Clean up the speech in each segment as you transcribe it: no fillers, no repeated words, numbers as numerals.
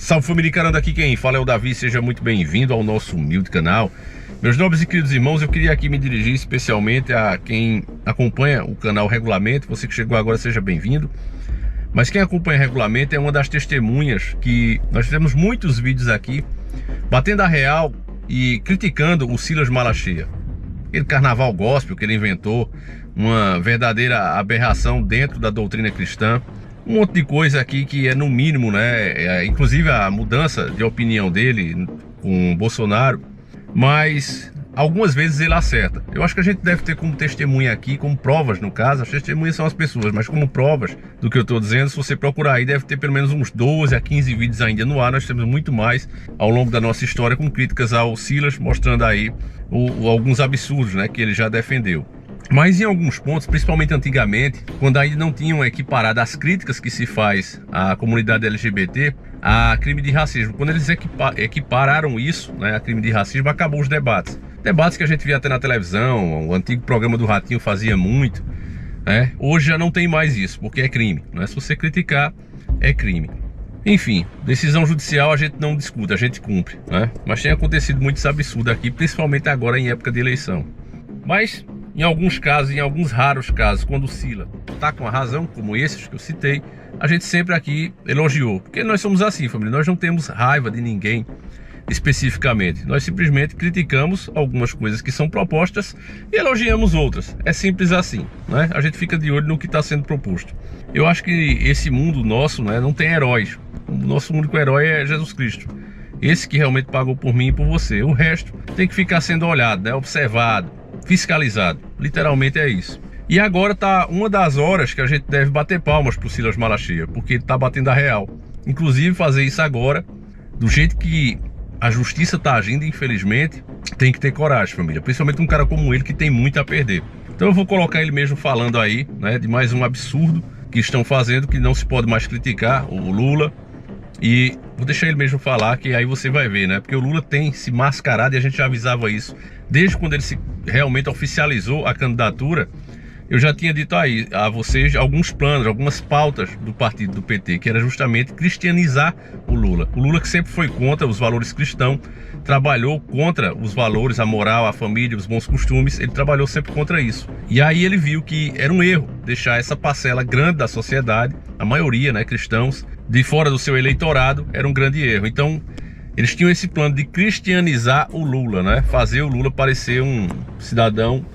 Salve família Caranda, aqui quem fala é o Davi, seja muito bem-vindo ao nosso humilde canal. Meus nobres e queridos irmãos, eu queria aqui me dirigir especialmente a quem acompanha o canal regularmente. Você que chegou agora, seja bem-vindo. Mas quem acompanha regularmente é uma das testemunhas que nós fizemos muitos vídeos aqui, batendo a real e criticando o Silas Malacheia. Aquele carnaval gospel que ele inventou, uma verdadeira aberração dentro da doutrina cristã. Um monte de coisa aqui que é no mínimo, né? Inclusive a mudança de opinião dele com o Bolsonaro. Mas algumas vezes ele acerta. Eu acho que a gente deve ter como testemunha aqui, como provas no caso. As testemunhas são as pessoas, mas como provas do que eu estou dizendo, se você procurar aí, deve ter pelo menos uns 12 a 15 vídeos ainda no ar. Nós temos muito mais ao longo da nossa história com críticas ao Silas, mostrando aí alguns absurdos, né, que ele já defendeu. Mas em alguns pontos, principalmente antigamente, quando ainda não tinham equiparado as críticas que se faz à comunidade LGBT a crime de racismo, quando eles equipararam isso, né, a crime de racismo, acabou os debates. Debates que a gente via até na televisão, o antigo programa do Ratinho fazia muito, né? Hoje já não tem mais isso, porque é crime, né? Se você criticar, é crime. Enfim, decisão judicial a gente não discute, a gente cumpre, né? Mas tem acontecido muitos absurdos aqui, principalmente agora em época de eleição. Mas em alguns casos, em alguns raros casos, quando o Silas está com a razão, como esses que eu citei, a gente sempre aqui elogiou. Porque nós somos assim, família, nós não temos raiva de ninguém especificamente. Nós simplesmente criticamos algumas coisas que são propostas e elogiamos outras. É simples assim, né? A gente fica de olho no que está sendo proposto. Eu acho que esse mundo nosso, né, não tem heróis. O nosso único herói é Jesus Cristo. Esse que realmente pagou por mim e por você. O resto tem que ficar sendo olhado, né, observado, fiscalizado, literalmente é isso. E agora tá uma das horas que a gente deve bater palmas pro Silas Malacheia, porque ele tá batendo a real. Inclusive fazer isso agora, do jeito que a justiça tá agindo, infelizmente, tem que ter coragem, família. Principalmente um cara como ele que tem muito a perder. Então eu vou colocar ele mesmo falando aí, né, de mais um absurdo que estão fazendo, que não se pode mais criticar, o Lula. E vou deixar ele mesmo falar, que aí você vai ver, né? Porque o Lula tem se mascarado e a gente já avisava isso. Desde quando ele realmente oficializou a candidatura, eu já tinha dito aí a vocês alguns planos, algumas pautas do partido do PT, que era justamente cristianizar o Lula. O Lula, que sempre foi contra os valores cristãos, trabalhou contra os valores, a moral, a família, os bons costumes, ele trabalhou sempre contra isso. E aí ele viu que era um erro deixar essa parcela grande da sociedade, a maioria, né, cristãos, de fora do seu eleitorado, era um grande erro. Então eles tinham esse plano de cristianizar o Lula, né? Fazer o Lula parecer um cidadão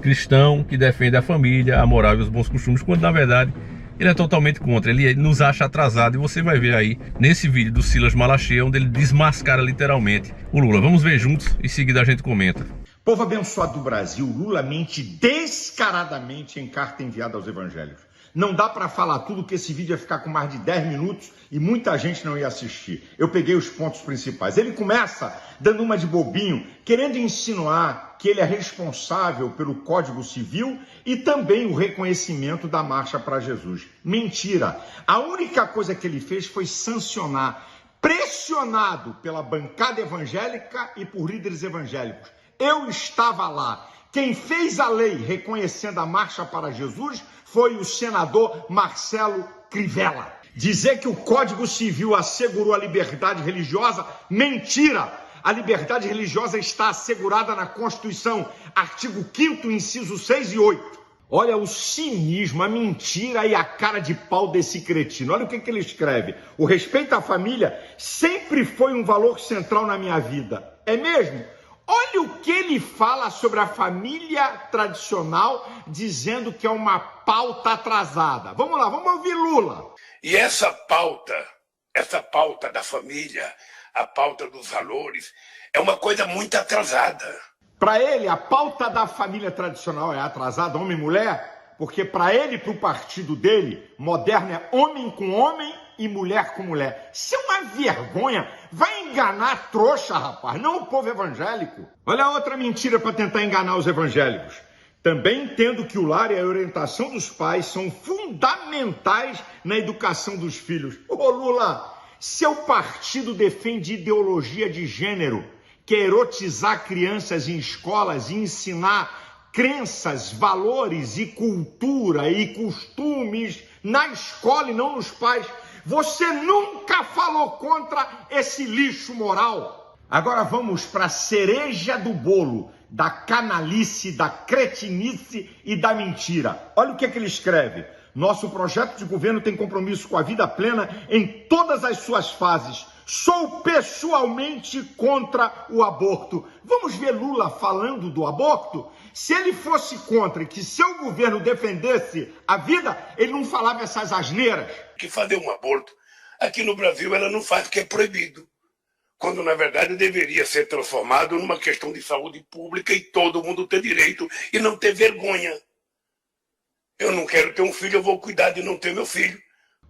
cristão que defende a família, a moral e os bons costumes, quando na verdade ele é totalmente contra. Ele nos acha atrasado, e você vai ver aí nesse vídeo do Silas Malacheia, onde ele desmascara literalmente o Lula. Vamos ver juntos e em seguida a gente comenta. Povo abençoado do Brasil, Lula mente descaradamente em carta enviada aos evangélicos. Não dá para falar tudo, que esse vídeo ia ficar com mais de 10 minutos e muita gente não ia assistir. Eu peguei os pontos principais. Ele começa dando uma de bobinho, querendo insinuar que ele é responsável pelo Código Civil e também o reconhecimento da Marcha para Jesus. Mentira! A única coisa que ele fez foi sancionar, pressionado pela bancada evangélica e por líderes evangélicos. Eu estava lá. Quem fez a lei reconhecendo a Marcha para Jesus foi o senador Marcelo Crivella. Dizer que o Código Civil assegurou a liberdade religiosa, mentira! A liberdade religiosa está assegurada na Constituição, artigo 5º, inciso 6 e 8. Olha o cinismo, a mentira e a cara de pau desse cretino. Olha o que ele escreve. O respeito à família sempre foi um valor central na minha vida. É mesmo? Olha o que ele fala sobre a família tradicional, dizendo que é uma pauta atrasada. Vamos lá, vamos ouvir Lula. E essa pauta da família, a pauta dos valores, é uma coisa muito atrasada. Para ele, a pauta da família tradicional é atrasada, homem e mulher, porque para ele e para o partido dele, moderno é homem com homem e mulher com mulher. Isso é uma vergonha. Vai enganar a trouxa, rapaz, não o povo evangélico. Olha a outra mentira para tentar enganar os evangélicos. Também entendo que o lar e a orientação dos pais são fundamentais na educação dos filhos. Ô Lula, seu partido defende ideologia de gênero, que é erotizar crianças em escolas e ensinar crenças, valores e cultura e costumes na escola e não nos pais. Você nunca falou contra esse lixo moral. Agora vamos para a cereja do bolo da canalice, da cretinice e da mentira. Olha o que ele escreve. Nosso projeto de governo tem compromisso com a vida plena em todas as suas fases. Sou pessoalmente contra o aborto. Vamos ver Lula falando do aborto? Se ele fosse contra e que seu governo defendesse a vida, ele não falava essas asneiras. Que fazer um aborto, aqui no Brasil ela não faz porque é proibido. Quando na verdade deveria ser transformado numa questão de saúde pública e todo mundo ter direito e não ter vergonha. Eu não quero ter um filho, eu vou cuidar de não ter meu filho.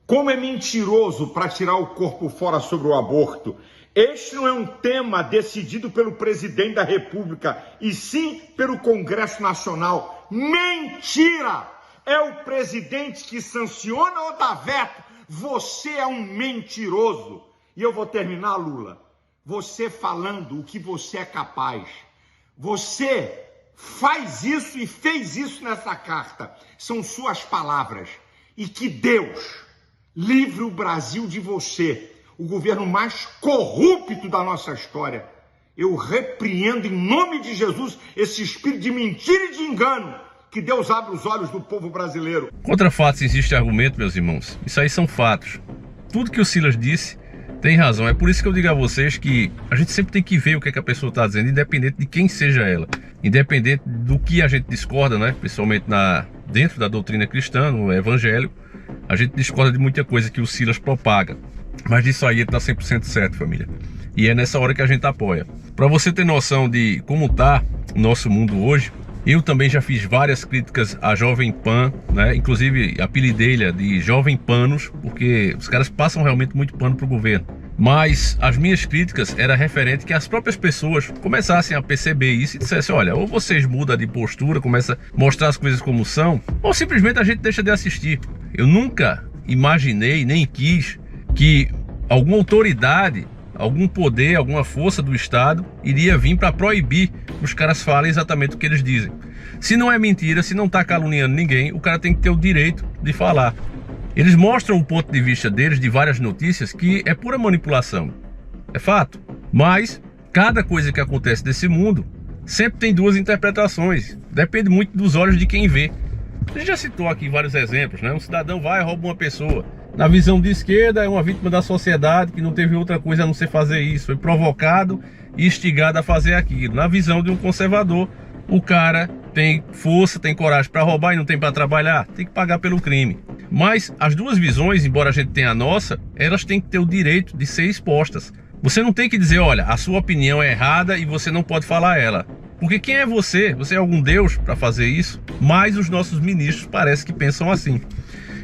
Como é mentiroso para tirar o corpo fora sobre o aborto. Este não é um tema decidido pelo presidente da República, e sim pelo Congresso Nacional. Mentira! É o presidente que sanciona ou dá veto. Você é um mentiroso. E eu vou terminar, Lula. Você falando o que você é capaz. Você faz isso e fez isso nessa carta. São suas palavras. E que Deus livre o Brasil de você, o governo mais corrupto da nossa história. Eu repreendo em nome de Jesus esse espírito de mentira e de engano. Que Deus abra os olhos do povo brasileiro. Contra fatos existe argumento, meus irmãos. Isso aí são fatos. Tudo que o Silas disse tem razão. É por isso que eu digo a vocês que a gente sempre tem que ver o que, é que a pessoa está dizendo, independente de quem seja ela. Independente do que a gente discorda, né? Principalmente dentro da doutrina cristã, no evangelho. A gente discorda de muita coisa que o Silas propaga. Mas disso aí ele está 100% certo, família. E é nessa hora que a gente apoia. Para você ter noção de como está o nosso mundo hoje, eu também já fiz várias críticas à Jovem Pan, né? Inclusive apelidei-lhe de Jovem Panos, porque os caras passam realmente muito pano para o governo. Mas as minhas críticas eram referentes que as próprias pessoas começassem a perceber isso e dissessem, olha, ou vocês mudam de postura, começam a mostrar as coisas como são, ou simplesmente a gente deixa de assistir. Eu nunca imaginei, nem quis, que alguma autoridade, algum poder, alguma força do Estado iria vir para proibir que os caras falem exatamente o que eles dizem. Se não é mentira, se não está caluniando ninguém, o cara tem que ter o direito de falar. Eles mostram o ponto de vista deles de várias notícias que é pura manipulação. É fato. Mas cada coisa que acontece nesse mundo sempre tem duas interpretações. Depende muito dos olhos de quem vê. A gente já citou aqui vários exemplos, né? Um cidadão vai e rouba uma pessoa. Na visão de esquerda é uma vítima da sociedade que não teve outra coisa a não ser fazer isso. Foi provocado e instigado a fazer aquilo. Na visão de um conservador, o cara tem força, tem coragem para roubar e não tem para trabalhar. Tem que pagar pelo crime. Mas as duas visões, embora a gente tenha a nossa, elas têm que ter o direito de ser expostas. Você não tem que dizer, olha, a sua opinião é errada e você não pode falar ela. Porque quem é você? Você é algum Deus para fazer isso? Mas os nossos ministros parece que pensam assim.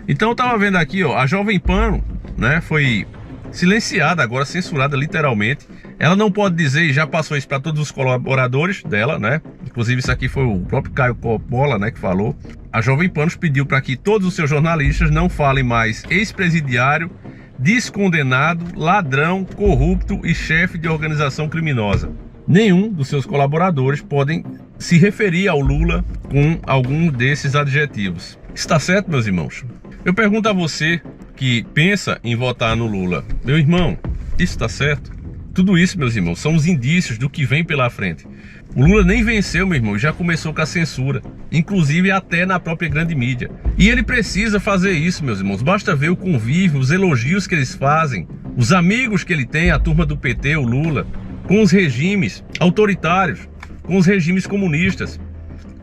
Então eu estava vendo aqui, ó, a Jovem Pan, né, foi silenciada agora, censurada literalmente. Ela não pode dizer, e já passou isso para todos os colaboradores dela, né? Inclusive isso aqui foi o próprio Caio Coppola, né, que falou. A Jovem Pan pediu para que todos os seus jornalistas não falem mais ex-presidiário, descondenado, ladrão, corrupto e chefe de organização criminosa. Nenhum dos seus colaboradores podem se referir ao Lula com algum desses adjetivos. Está certo, meus irmãos? Eu pergunto a você que pensa em votar no Lula, meu irmão, isso está certo? Tudo isso, meus irmãos, são os indícios do que vem pela frente. O Lula nem venceu, meu irmão, já começou com a censura, inclusive até na própria grande mídia. E ele precisa fazer isso, meus irmãos. Basta ver o convívio, os elogios que eles fazem, os amigos que ele tem, a turma do PT, o Lula, com os regimes autoritários, com os regimes comunistas.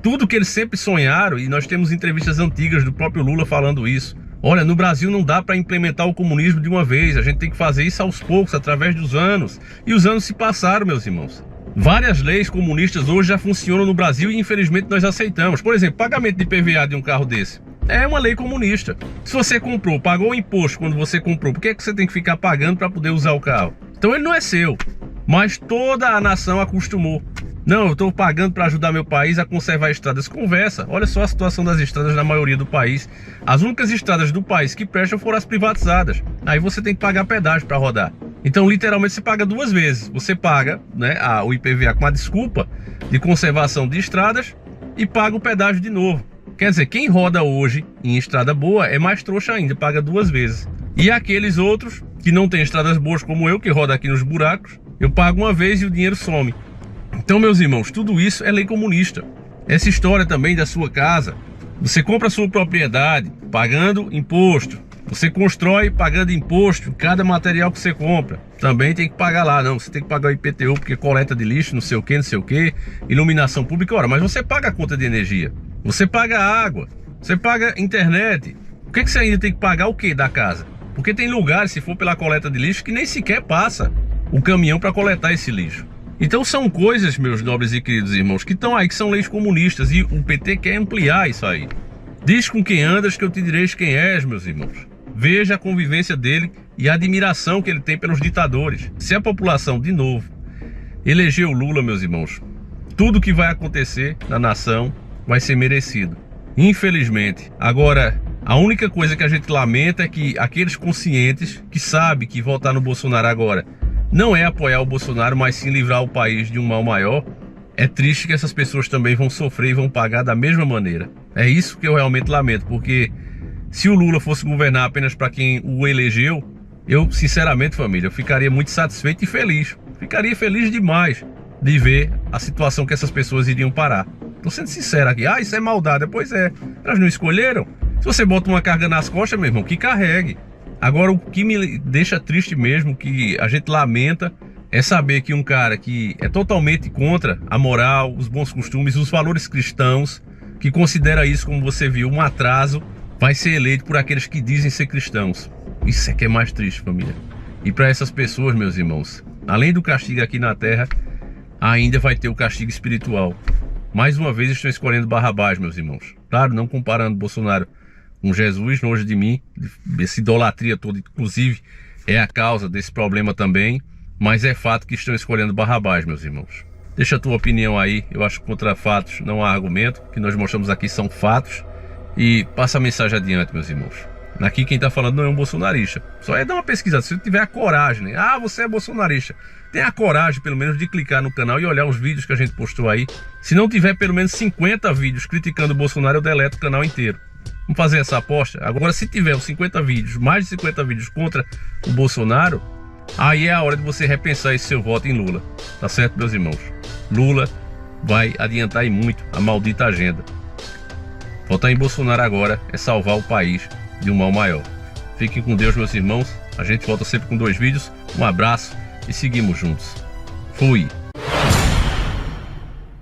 Tudo que eles sempre sonharam, e nós temos entrevistas antigas do próprio Lula falando isso. Olha, no Brasil não dá para implementar o comunismo de uma vez, a gente tem que fazer isso aos poucos, através dos anos. E os anos se passaram, meus irmãos. Várias leis comunistas hoje já funcionam no Brasil e infelizmente nós aceitamos. Por exemplo, pagamento de IPVA de um carro desse. É uma lei comunista. Se você comprou, pagou o imposto quando você comprou, por que é que você tem que ficar pagando para poder usar o carro? Então ele não é seu, mas toda a nação acostumou. Não, eu estou pagando para ajudar meu país a conservar estradas. Conversa, olha só a situação das estradas na maioria do país. As únicas estradas do país que prestam foram as privatizadas. Aí você tem que pagar pedágio para rodar. Então literalmente você paga duas vezes. Você paga, né, o IPVA com a desculpa de conservação de estradas e paga o pedágio de novo. Quer dizer, quem roda hoje em estrada boa é mais trouxa ainda, paga duas vezes. E aqueles outros que não têm estradas boas como eu, que roda aqui nos buracos, eu pago uma vez e o dinheiro some. Então, meus irmãos, tudo isso é lei comunista. Essa história também da sua casa, você compra a sua propriedade pagando imposto, você constrói pagando imposto em cada material que você compra, também tem que pagar lá. Não, você tem que pagar o IPTU porque coleta de lixo, não sei o que, iluminação pública. Ora, mas você paga a conta de energia, você paga a água, você paga internet. Por que você ainda tem que pagar o que da casa? Porque tem lugares, se for pela coleta de lixo, que nem sequer passa o caminhão para coletar esse lixo. Então são coisas, meus nobres e queridos irmãos, que estão aí, que são leis comunistas, e o PT quer ampliar isso aí. Diz com quem andas que eu te direi quem és, meus irmãos. Veja a convivência dele e a admiração que ele tem pelos ditadores. Se a população, de novo, elegeu Lula, meus irmãos, tudo que vai acontecer na nação vai ser merecido. Infelizmente. Agora, a única coisa que a gente lamenta é que aqueles conscientes que sabem que votar no Bolsonaro agora não é apoiar o Bolsonaro, mas sim livrar o país de um mal maior. É triste que essas pessoas também vão sofrer e vão pagar da mesma maneira. É isso que eu realmente lamento, porque se o Lula fosse governar apenas para quem o elegeu, eu, sinceramente, família, eu ficaria muito satisfeito e feliz. Ficaria feliz demais de ver a situação que essas pessoas iriam parar. Tô sendo sincero aqui. Ah, isso é maldade. Pois é, elas não escolheram. Se você bota uma carga nas costas, meu irmão, que carregue. Agora, o que me deixa triste mesmo, que a gente lamenta, é saber que um cara que é totalmente contra a moral, os bons costumes, os valores cristãos, que considera isso, como você viu, um atraso, vai ser eleito por aqueles que dizem ser cristãos. Isso é que é mais triste, família. E para essas pessoas, meus irmãos, além do castigo aqui na terra, ainda vai ter o castigo espiritual. Mais uma vez estão escolhendo Barrabás, meus irmãos. Claro, não comparando Bolsonaro com Jesus, longe de mim, essa idolatria toda, inclusive, é a causa desse problema também, mas é fato que estão escolhendo Barrabás, meus irmãos. Deixa a tua opinião aí, eu acho que contra fatos não há argumento, o que nós mostramos aqui são fatos, e passa a mensagem adiante, meus irmãos. Aqui quem está falando não é um bolsonarista, só é dar uma pesquisada, se você tiver a coragem, né? Ah, você é bolsonarista, tenha a coragem pelo menos de clicar no canal e olhar os vídeos que a gente postou aí. Se não tiver pelo menos 50 vídeos criticando o Bolsonaro, eu deleto o canal inteiro. Vamos fazer essa aposta? Agora, se tiver os 50 vídeos, mais de 50 vídeos contra o Bolsonaro, aí é a hora de você repensar esse seu voto em Lula. Tá certo, meus irmãos? Lula vai adiantar e muito a maldita agenda. Votar em Bolsonaro agora é salvar o país de um mal maior. Fiquem com Deus, meus irmãos. A gente volta sempre com 2 vídeos. Um abraço e seguimos juntos. Fui!